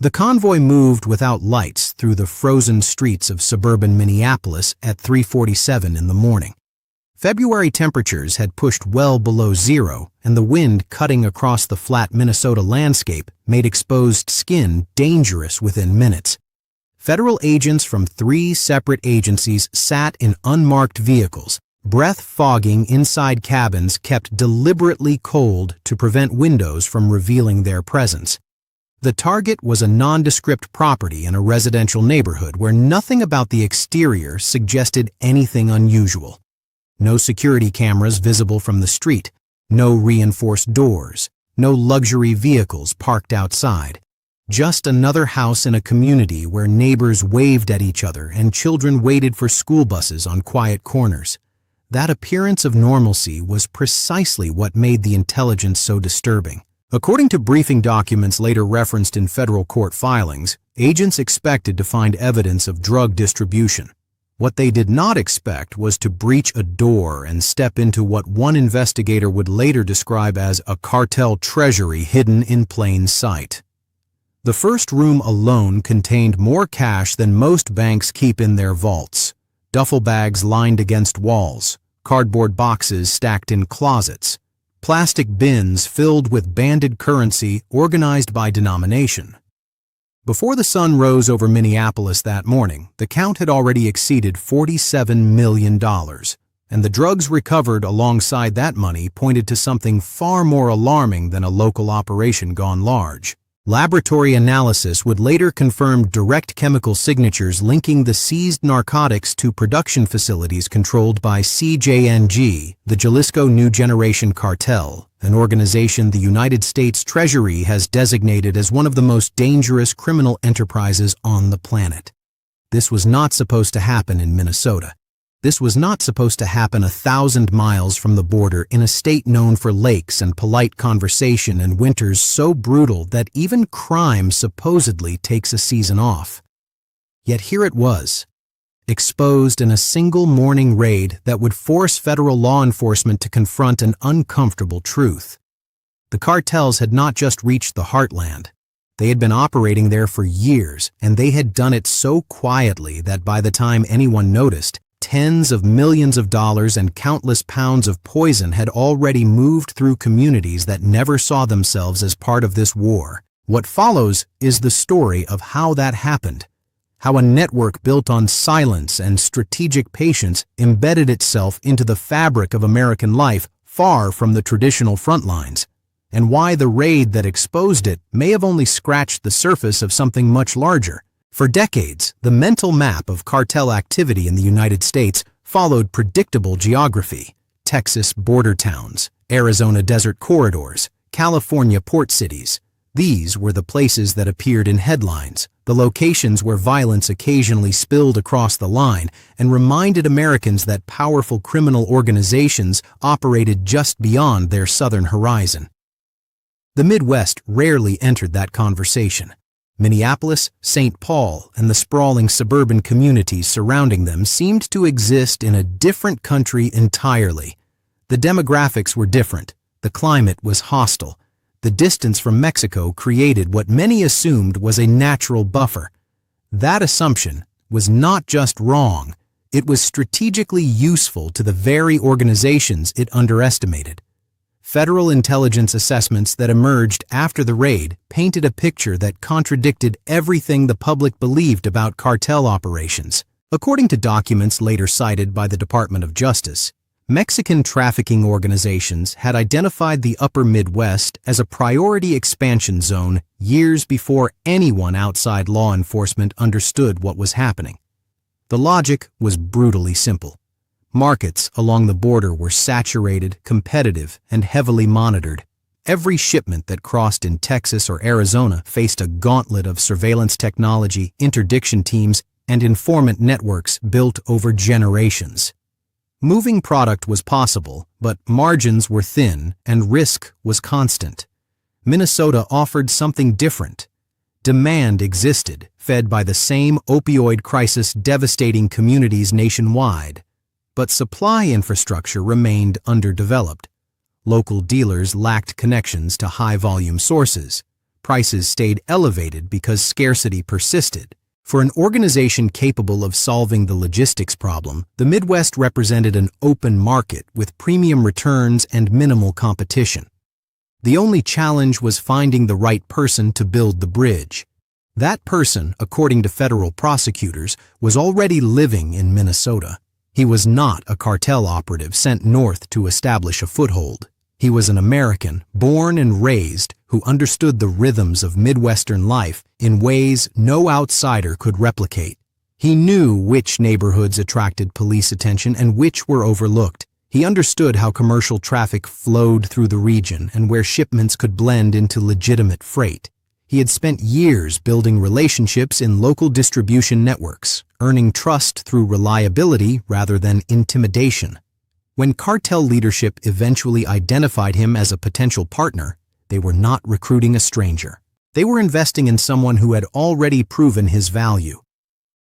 The convoy moved without lights through the frozen streets of suburban Minneapolis at 3:47 in the morning. February temperatures had pushed well below zero, and the wind cutting across the flat Minnesota landscape made exposed skin dangerous within minutes. Federal agents from 3 separate agencies sat in unmarked vehicles, breath-fogging inside cabins kept deliberately cold to prevent windows from revealing their presence. The target was a nondescript property in a residential neighborhood where nothing about the exterior suggested anything unusual. No security cameras visible from the street, no reinforced doors, no luxury vehicles parked outside. Just another house in a community where neighbors waved at each other and children waited for school buses on quiet corners. That appearance of normalcy was precisely what made the intelligence so disturbing. According to briefing documents later referenced in federal court filings, agents expected to find evidence of drug distribution. What they did not expect was to breach a door and step into what one investigator would later describe as a cartel treasury hidden in plain sight. The first room alone contained more cash than most banks keep in their vaults. Duffel bags lined against walls, cardboard boxes stacked in closets, plastic bins filled with banded currency organized by denomination. Before the sun rose over Minneapolis that morning, the count had already exceeded $47 million, and the drugs recovered alongside that money pointed to something far more alarming than a local operation gone large. Laboratory analysis would later confirm direct chemical signatures linking the seized narcotics to production facilities controlled by CJNG, the Jalisco New Generation Cartel, an organization the United States Treasury has designated as one of the most dangerous criminal enterprises on the planet. This was not supposed to happen in Minnesota. This was not supposed to happen 1,000 miles from the border in a state known for lakes and polite conversation and winters so brutal that even crime supposedly takes a season off. Yet here it was, exposed in a single morning raid that would force federal law enforcement to confront an uncomfortable truth. The cartels had not just reached the heartland. They had been operating there for years, and they had done it so quietly that by the time anyone noticed, tens of millions of dollars and countless pounds of poison had already moved through communities that never saw themselves as part of this war. What follows is the story of how that happened, how a network built on silence and strategic patience embedded itself into the fabric of American life far from the traditional front lines, and why the raid that exposed it may have only scratched the surface of something much larger. For decades, the mental map of cartel activity in the United States followed predictable geography: Texas border towns, Arizona desert corridors, California port cities. These were the places that appeared in headlines, the locations where violence occasionally spilled across the line and reminded Americans that powerful criminal organizations operated just beyond their southern horizon. The Midwest rarely entered that conversation. Minneapolis, St. Paul, and the sprawling suburban communities surrounding them seemed to exist in a different country entirely. The demographics were different, the climate was hostile. The distance from Mexico created what many assumed was a natural buffer. That assumption was not just wrong, it was strategically useful to the very organizations it underestimated. Federal intelligence assessments that emerged after the raid painted a picture that contradicted everything the public believed about cartel operations. According to documents later cited by the Department of Justice, Mexican trafficking organizations had identified the upper Midwest as a priority expansion zone years before anyone outside law enforcement understood what was happening. The logic was brutally simple. Markets along the border were saturated, competitive, and heavily monitored. Every shipment that crossed in Texas or Arizona faced a gauntlet of surveillance technology, interdiction teams, and informant networks built over generations. Moving product was possible, but margins were thin and risk was constant. Minnesota offered something different. Demand existed, fed by the same opioid crisis devastating communities nationwide. But supply infrastructure remained underdeveloped. Local dealers lacked connections to high-volume sources. prices stayed elevated because scarcity persisted. For an organization capable of solving the logistics problem, the Midwest represented an open market with premium returns and minimal competition. The only challenge was finding the right person to build the bridge. That person, according to federal prosecutors, was already living in Minnesota. He was not a cartel operative sent north to establish a foothold. He was an American, born and raised, who understood the rhythms of Midwestern life in ways no outsider could replicate. He knew which neighborhoods attracted police attention and which were overlooked. He understood how commercial traffic flowed through the region and where shipments could blend into legitimate freight. He had spent years building relationships in local distribution networks, earning trust through reliability rather than intimidation. When cartel leadership eventually identified him as a potential partner, they were not recruiting a stranger. They were investing in someone who had already proven his value.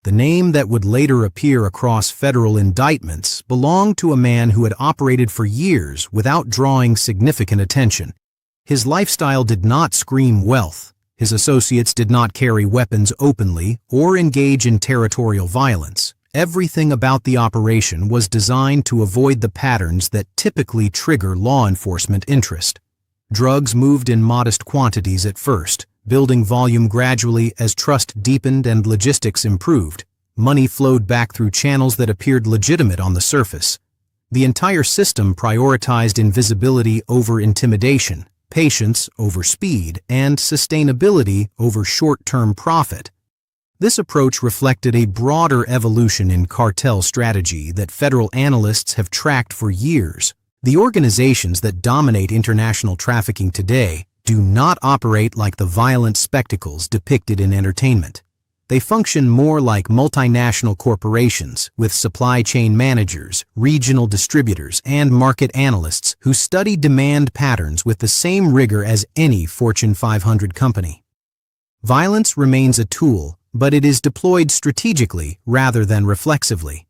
The name that would later appear across federal indictments belonged to a man who had operated for years without drawing significant attention. His lifestyle did not scream wealth. His associates did not carry weapons openly or engage in territorial violence. Everything about the operation was designed to avoid the patterns that typically trigger law enforcement interest. Drugs moved in modest quantities at first, building volume gradually as trust deepened and logistics improved. Money flowed back through channels that appeared legitimate on the surface. The entire system prioritized invisibility over intimidation, patience over speed, and sustainability over short-term profit. This approach reflected a broader evolution in cartel strategy that federal analysts have tracked for years. The organizations that dominate international trafficking today do not operate like the violent spectacles depicted in entertainment. They function more like multinational corporations with supply chain managers, regional distributors, and market analysts who study demand patterns with the same rigor as any Fortune 500 company. Violence remains a tool, but it is deployed strategically rather than reflexively.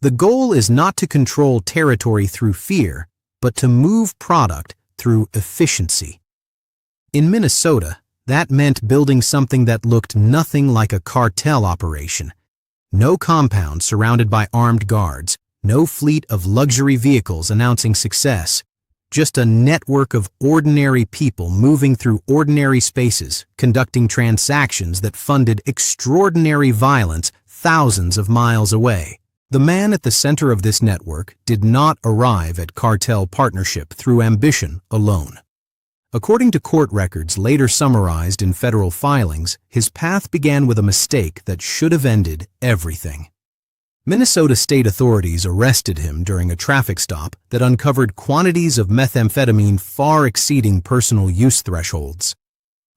The goal is not to control territory through fear, but to move product through efficiency. In Minnesota, that meant building something that looked nothing like a cartel operation. No compound surrounded by armed guards, no fleet of luxury vehicles announcing success. Just a network of ordinary people moving through ordinary spaces, conducting transactions that funded extraordinary violence thousands of miles away. The man at the center of this network did not arrive at cartel partnership through ambition alone. According to court records later summarized in federal filings, his path began with a mistake that should have ended everything. Minnesota state authorities arrested him during a traffic stop that uncovered quantities of methamphetamine far exceeding personal use thresholds.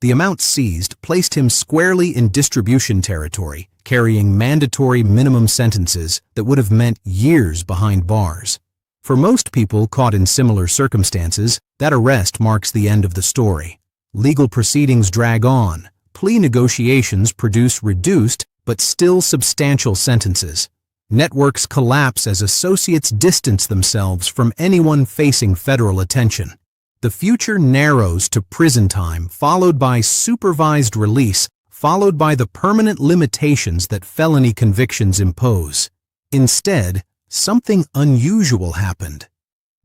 The amount seized placed him squarely in distribution territory, carrying mandatory minimum sentences that would have meant years behind bars. For most people caught in similar circumstances, that arrest marks the end of the story. Legal proceedings drag on. Plea negotiations produce reduced but still substantial sentences. Networks collapse as associates distance themselves from anyone facing federal attention. The future narrows to prison time, followed by supervised release, followed by the permanent limitations that felony convictions impose. Instead, something unusual happened.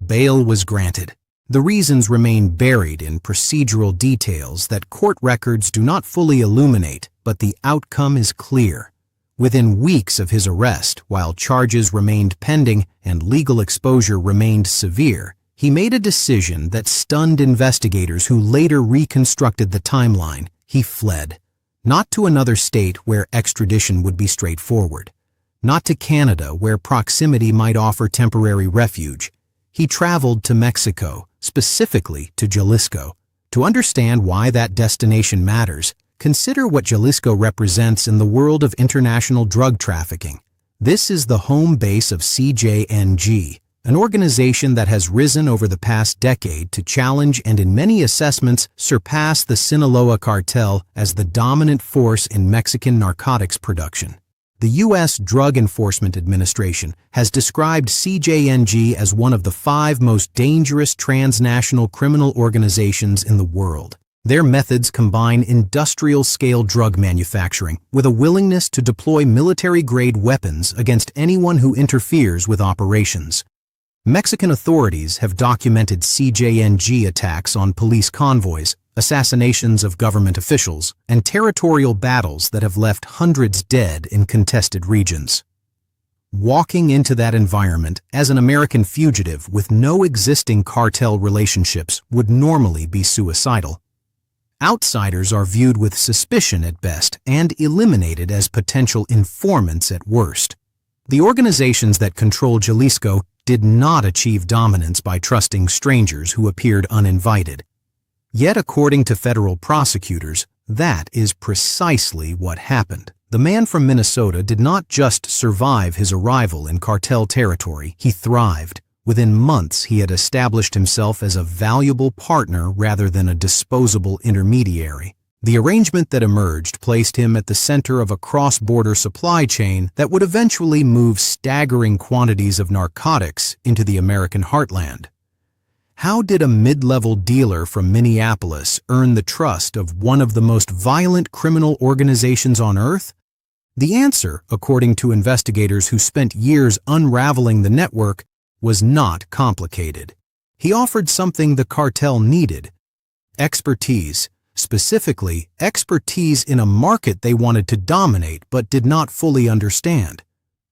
Bail was granted. The reasons remain buried in procedural details that court records do not fully illuminate, but the outcome is clear. Within weeks of his arrest, while charges remained pending and legal exposure remained severe, he made a decision that stunned investigators who later reconstructed the timeline. He fled. Not to another state where extradition would be straightforward. Not to Canada where proximity might offer temporary refuge. He traveled to Mexico, specifically to Jalisco. To understand why that destination matters, consider what Jalisco represents in the world of international drug trafficking. This is the home base of CJNG, an organization that has risen over the past decade to challenge and in many assessments surpass the Sinaloa cartel as the dominant force in Mexican narcotics production. The U.S. Drug Enforcement Administration has described CJNG as one of the 5 most dangerous transnational criminal organizations in the world. Their methods combine industrial-scale drug manufacturing with a willingness to deploy military-grade weapons against anyone who interferes with operations. Mexican authorities have documented CJNG attacks on police convoys, assassinations of government officials, and territorial battles that have left hundreds dead in contested regions. Walking into that environment as an American fugitive with no existing cartel relationships would normally be suicidal. Outsiders are viewed with suspicion at best and eliminated as potential informants at worst. The organizations that control Jalisco did not achieve dominance by trusting strangers who appeared uninvited. Yet, according to federal prosecutors, that is precisely what happened. The man from Minnesota did not just survive his arrival in cartel territory, he thrived. Within months, he had established himself as a valuable partner rather than a disposable intermediary. The arrangement that emerged placed him at the center of a cross-border supply chain that would eventually move staggering quantities of narcotics into the American heartland. How did a mid-level dealer from Minneapolis earn the trust of one of the most violent criminal organizations on earth? The answer, according to investigators who spent years unraveling the network, was not complicated. He offered something the cartel needed: expertise, specifically expertise in a market they wanted to dominate but did not fully understand.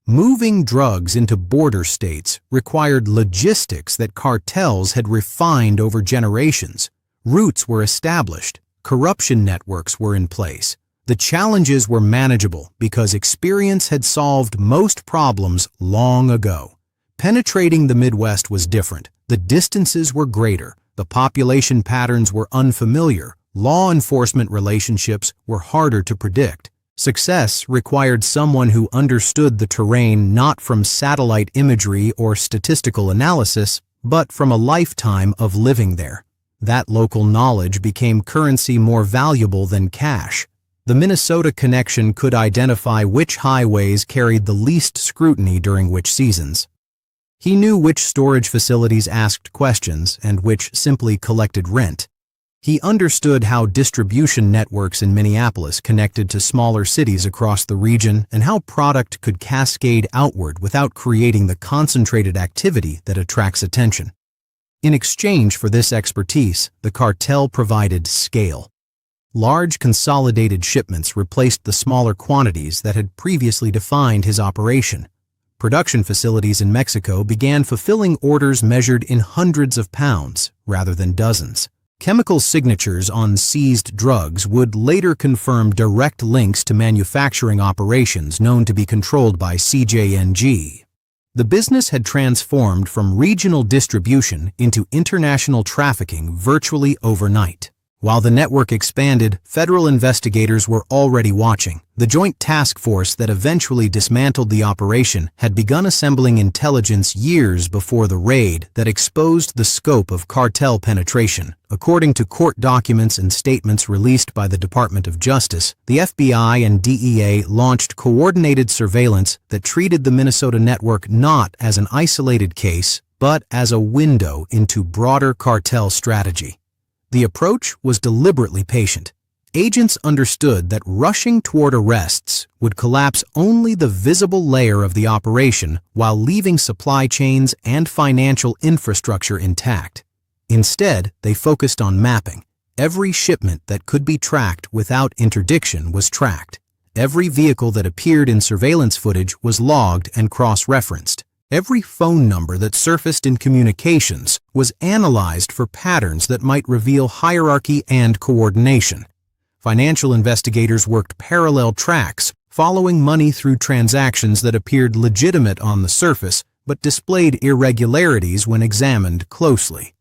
Moving drugs into border states required logistics that cartels had refined over generations. Routes were established, corruption networks were in place. The challenges were manageable because experience had solved most problems long ago. Penetrating the Midwest was different. The distances were greater, the population patterns were unfamiliar, law enforcement relationships were harder to predict. Success required someone who understood the terrain not from satellite imagery or statistical analysis, but from a lifetime of living there. That local knowledge became currency more valuable than cash. The Minnesota connection could identify which highways carried the least scrutiny during which seasons. He knew which storage facilities asked questions and which simply collected rent. He understood how distribution networks in Minneapolis connected to smaller cities across the region and how product could cascade outward without creating the concentrated activity that attracts attention. In exchange for this expertise, the cartel provided scale. Large consolidated shipments replaced the smaller quantities that had previously defined his operation. Production facilities in Mexico began fulfilling orders measured in hundreds of pounds rather than dozens. Chemical signatures on seized drugs would later confirm direct links to manufacturing operations known to be controlled by CJNG. The business had transformed from regional distribution into international trafficking virtually overnight. While the network expanded, federal investigators were already watching. The joint task force that eventually dismantled the operation had begun assembling intelligence years before the raid that exposed the scope of cartel penetration. According to court documents and statements released by the Department of Justice, the FBI and DEA launched coordinated surveillance that treated the Minnesota network not as an isolated case, but as a window into broader cartel strategy. The approach was deliberately patient. Agents understood that rushing toward arrests would collapse only the visible layer of the operation while leaving supply chains and financial infrastructure intact. Instead, they focused on mapping. Every shipment that could be tracked without interdiction was tracked. Every vehicle that appeared in surveillance footage was logged and cross-referenced. Every phone number that surfaced in communications was analyzed for patterns that might reveal hierarchy and coordination. Financial investigators worked parallel tracks, following money through transactions that appeared legitimate on the surface but displayed irregularities when examined closely.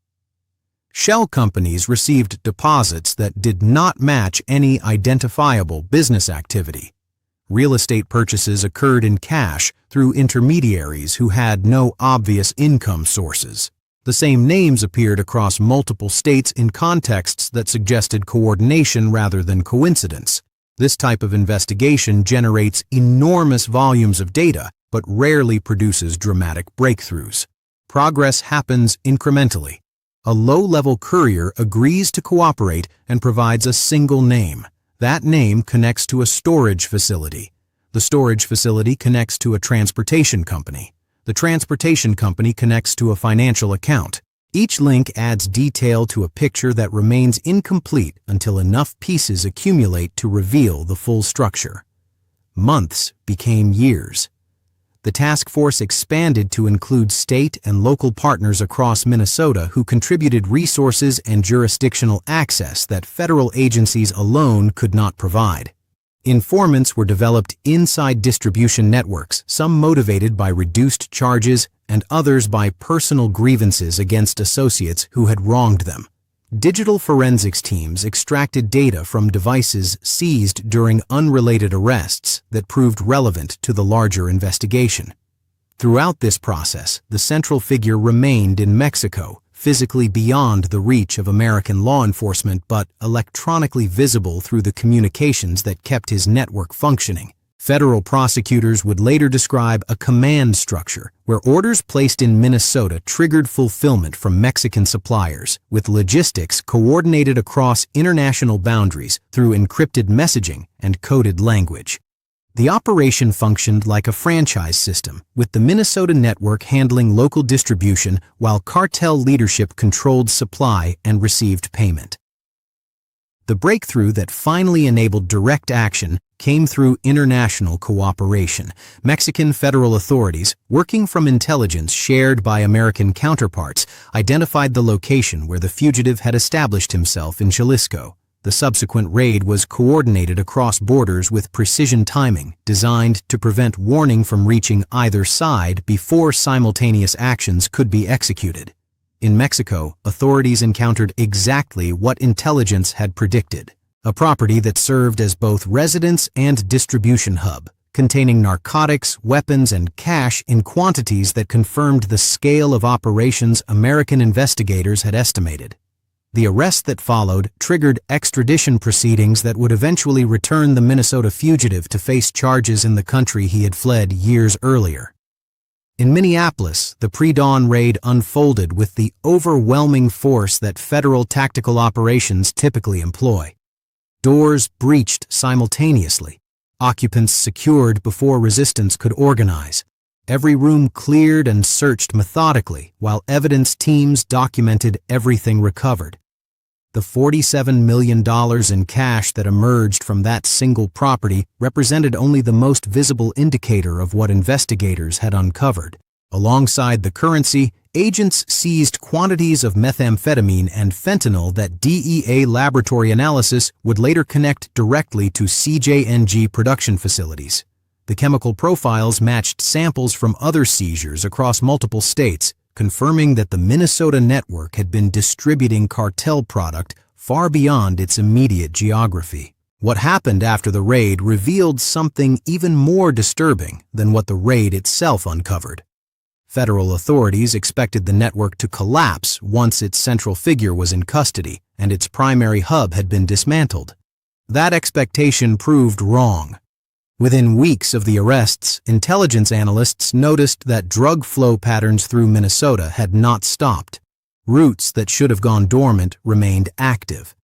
Shell companies received deposits that did not match any identifiable business activity. Real estate purchases occurred in cash through intermediaries who had no obvious income sources. The same names appeared across multiple states in contexts that suggested coordination rather than coincidence. This type of investigation generates enormous volumes of data, but rarely produces dramatic breakthroughs. Progress happens incrementally. A low-level courier agrees to cooperate and provides a single name. That name connects to a storage facility. The storage facility connects to a transportation company. The transportation company connects to a financial account. Each link adds detail to a picture that remains incomplete until enough pieces accumulate to reveal the full structure. Months became years. The task force expanded to include state and local partners across Minnesota who contributed resources and jurisdictional access that federal agencies alone could not provide. Informants were developed inside distribution networks, some motivated by reduced charges and others by personal grievances against associates who had wronged them. Digital forensics teams extracted data from devices seized during unrelated arrests that proved relevant to the larger investigation. Throughout this process, the central figure remained in Mexico, physically beyond the reach of American law enforcement but electronically visible through the communications that kept his network functioning. Federal prosecutors would later describe a command structure where orders placed in Minnesota triggered fulfillment from Mexican suppliers, with logistics coordinated across international boundaries through encrypted messaging and coded language. The operation functioned like a franchise system, with the Minnesota network handling local distribution while cartel leadership controlled supply and received payment. The breakthrough that finally enabled direct action came through international cooperation. Mexican federal authorities, working from intelligence shared by American counterparts, identified the location where the fugitive had established himself in Jalisco. The subsequent raid was coordinated across borders with precision timing, designed to prevent warning from reaching either side before simultaneous actions could be executed. In Mexico, authorities encountered exactly what intelligence had predicted: a property that served as both residence and distribution hub, containing narcotics, weapons, and cash in quantities that confirmed the scale of operations American investigators had estimated. The arrest that followed triggered extradition proceedings that would eventually return the Minnesota fugitive to face charges in the country he had fled years earlier. In Minneapolis, the pre-dawn raid unfolded with the overwhelming force that federal tactical operations typically employ. Doors breached simultaneously, occupants secured before resistance could organize. Every room cleared and searched methodically, while evidence teams documented everything recovered. The $47 million in cash that emerged from that single property represented only the most visible indicator of what investigators had uncovered. Alongside the currency, agents seized quantities of methamphetamine and fentanyl that DEA laboratory analysis would later connect directly to CJNG production facilities. The chemical profiles matched samples from other seizures across multiple states, confirming that the Minnesota network had been distributing cartel product far beyond its immediate geography. What happened after the raid revealed something even more disturbing than what the raid itself uncovered. Federal authorities expected the network to collapse once its central figure was in custody and its primary hub had been dismantled. That expectation proved wrong. Within weeks of the arrests, intelligence analysts noticed that drug flow patterns through Minnesota had not stopped. Routes that should have gone dormant remained active.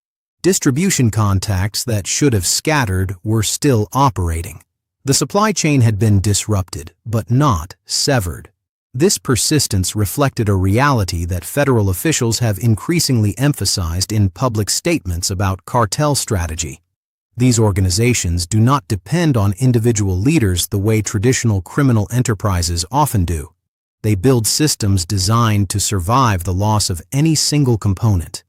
Distribution contacts that should have scattered were still operating. The supply chain had been disrupted, but not severed. This persistence reflected a reality that federal officials have increasingly emphasized in public statements about cartel strategy. These organizations do not depend on individual leaders the way traditional criminal enterprises often do. They build systems designed to survive the loss of any single component.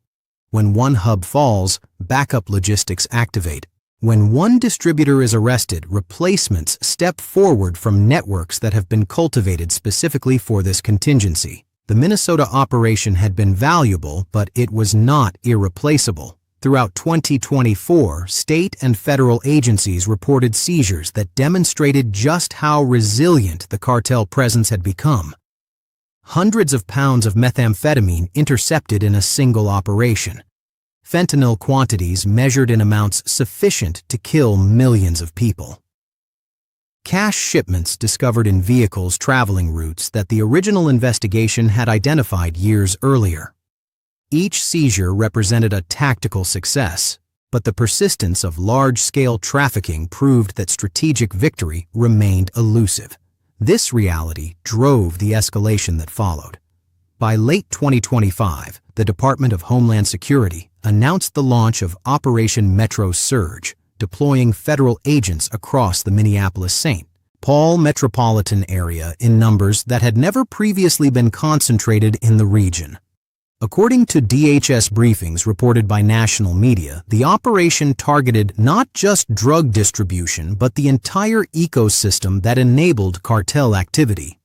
When one hub falls, backup logistics activate. When one distributor is arrested, replacements step forward from networks that have been cultivated specifically for this contingency. The Minnesota operation had been valuable, but it was not irreplaceable. Throughout 2024, state and federal agencies reported seizures that demonstrated just how resilient the cartel presence had become. Hundreds of pounds of methamphetamine intercepted in a single operation. Fentanyl quantities measured in amounts sufficient to kill millions of people. Cash shipments discovered in vehicles traveling routes that the original investigation had identified years earlier. Each seizure represented a tactical success, but the persistence of large-scale trafficking proved that strategic victory remained elusive. This reality drove the escalation that followed. By late 2025, the Department of Homeland Security announced the launch of Operation Metro Surge, deploying federal agents across the Minneapolis-St. Paul metropolitan area in numbers that had never previously been concentrated in the region. According to DHS briefings reported by national media, the operation targeted not just drug distribution but the entire ecosystem that enabled cartel activity.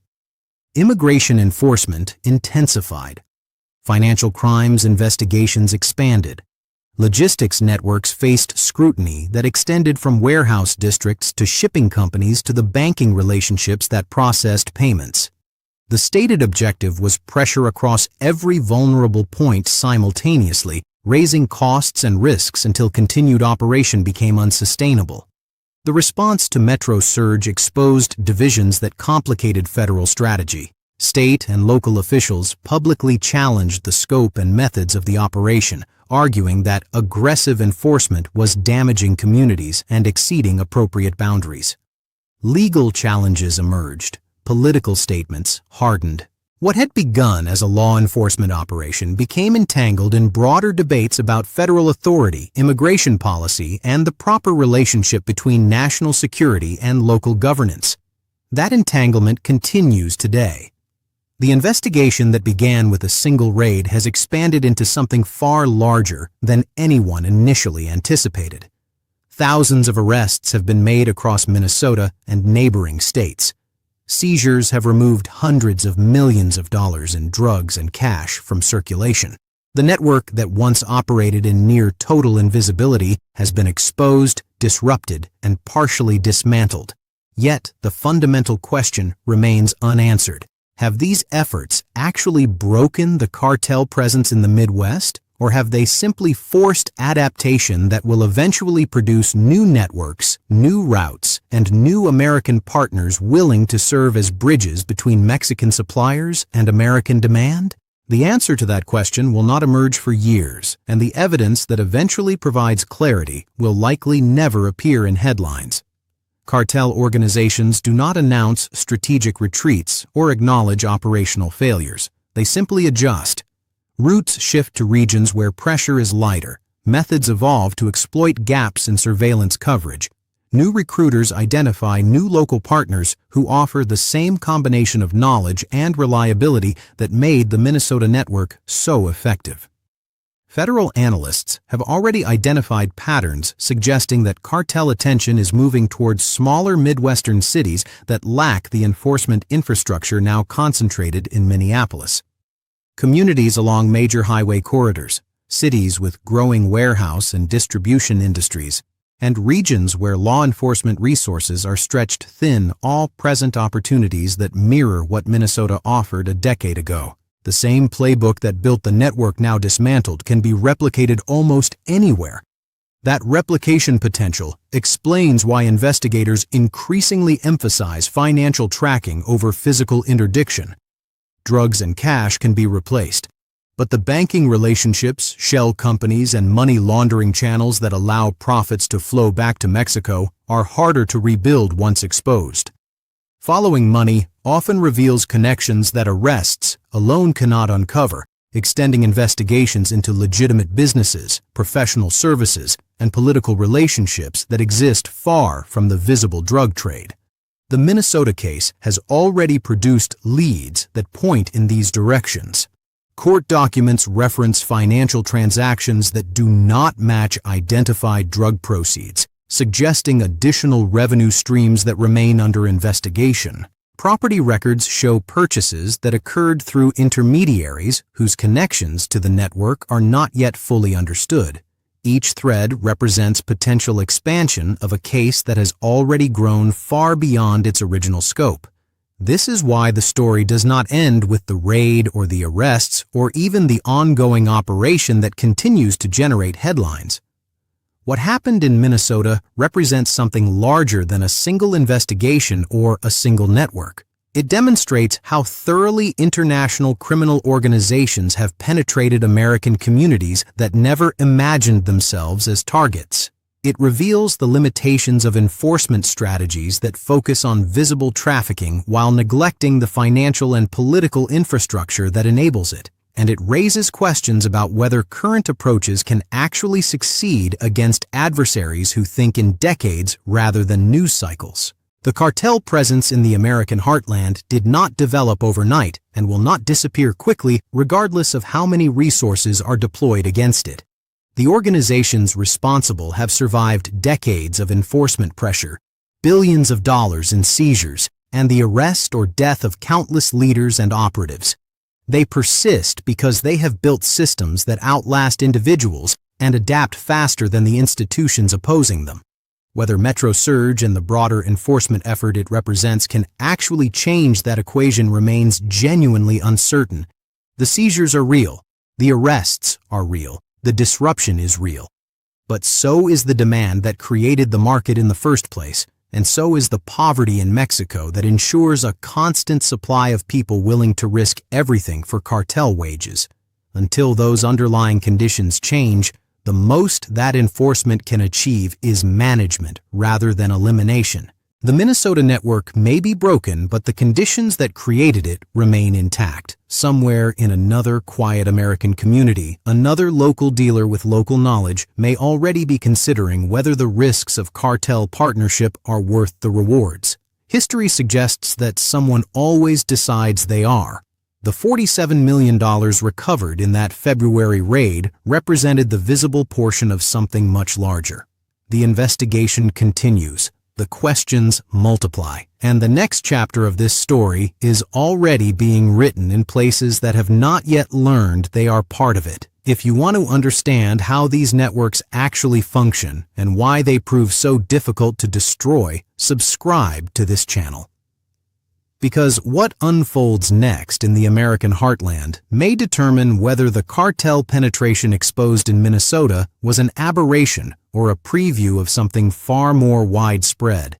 Immigration enforcement intensified. Financial crimes investigations expanded. Logistics networks faced scrutiny that extended from warehouse districts to shipping companies to the banking relationships that processed payments. The stated objective was pressure across every vulnerable point simultaneously, raising costs and risks until continued operation became unsustainable. The response to Metro Surge exposed divisions that complicated federal strategy. State and local officials publicly challenged the scope and methods of the operation, arguing that aggressive enforcement was damaging communities and exceeding appropriate boundaries. Legal challenges emerged. Political statements hardened. What had begun as a law enforcement operation became entangled in broader debates about federal authority, immigration policy, and the proper relationship between national security and local governance. That entanglement continues today. The investigation that began with a single raid has expanded into something far larger than anyone initially anticipated. Thousands of arrests have been made across Minnesota and neighboring states. Seizures have removed hundreds of millions of dollars in drugs and cash from circulation. The network that once operated in near total invisibility has been exposed, disrupted, and partially dismantled. Yet, the fundamental question remains unanswered. Have these efforts actually broken the cartel presence in the Midwest, or have they simply forced adaptation that will eventually produce new networks, new routes, and new American partners willing to serve as bridges between Mexican suppliers and American demand? The answer to that question will not emerge for years, and the evidence that eventually provides clarity will likely never appear in headlines. Cartel organizations do not announce strategic retreats or acknowledge operational failures. They simply adjust. Routes shift to regions where pressure is lighter. Methods evolve to exploit gaps in surveillance coverage. New recruiters identify new local partners who offer the same combination of knowledge and reliability that made the Minnesota network so effective. Federal analysts have already identified patterns suggesting that cartel attention is moving towards smaller Midwestern cities that lack the enforcement infrastructure now concentrated in Minneapolis. Communities along major highway corridors, cities with growing warehouse and distribution industries, and regions where law enforcement resources are stretched thin all present opportunities that mirror what Minnesota offered a decade ago. The same playbook that built the network now dismantled can be replicated almost anywhere. That replication potential explains why investigators increasingly emphasize financial tracking over physical interdiction. Drugs and cash can be replaced, but the banking relationships, shell companies, and money laundering channels that allow profits to flow back to Mexico are harder to rebuild once exposed. Following money often reveals connections that arrests alone cannot uncover, extending investigations into legitimate businesses, professional services, and political relationships that exist far from the visible drug trade. The Minnesota case has already produced leads that point in these directions. Court documents reference financial transactions that do not match identified drug proceeds, suggesting additional revenue streams that remain under investigation. Property records show purchases that occurred through intermediaries whose connections to the network are not yet fully understood. Each thread represents potential expansion of a case that has already grown far beyond its original scope. This is why the story does not end with the raid or the arrests or even the ongoing operation that continues to generate headlines. What happened in Minnesota represents something larger than a single investigation or a single network. It demonstrates how thoroughly international criminal organizations have penetrated American communities that never imagined themselves as targets. It reveals the limitations of enforcement strategies that focus on visible trafficking while neglecting the financial and political infrastructure that enables it. And it raises questions about whether current approaches can actually succeed against adversaries who think in decades rather than news cycles. The cartel presence in the American heartland did not develop overnight and will not disappear quickly regardless of how many resources are deployed against it. The organizations responsible have survived decades of enforcement pressure, billions of dollars in seizures, and the arrest or death of countless leaders and operatives. They persist because they have built systems that outlast individuals and adapt faster than the institutions opposing them. Whether Metro Surge and the broader enforcement effort it represents can actually change that equation remains genuinely uncertain. The seizures are real, the arrests are real, the disruption is real. But so is the demand that created the market in the first place, and so is the poverty in Mexico that ensures a constant supply of people willing to risk everything for cartel wages. Until those underlying conditions change, the most that enforcement can achieve is management rather than elimination. The Minnesota network may be broken, but the conditions that created it remain intact. Somewhere in another quiet American community, another local dealer with local knowledge may already be considering whether the risks of cartel partnership are worth the rewards. History suggests that someone always decides they are. The $47 million recovered in that February raid represented the visible portion of something much larger. The investigation continues. The questions multiply, and the next chapter of this story is already being written in places that have not yet learned they are part of it. If you want to understand how these networks actually function and why they prove so difficult to destroy, subscribe to this channel. Because what unfolds next in the American heartland may determine whether the cartel penetration exposed in Minnesota was an aberration or a preview of something far more widespread.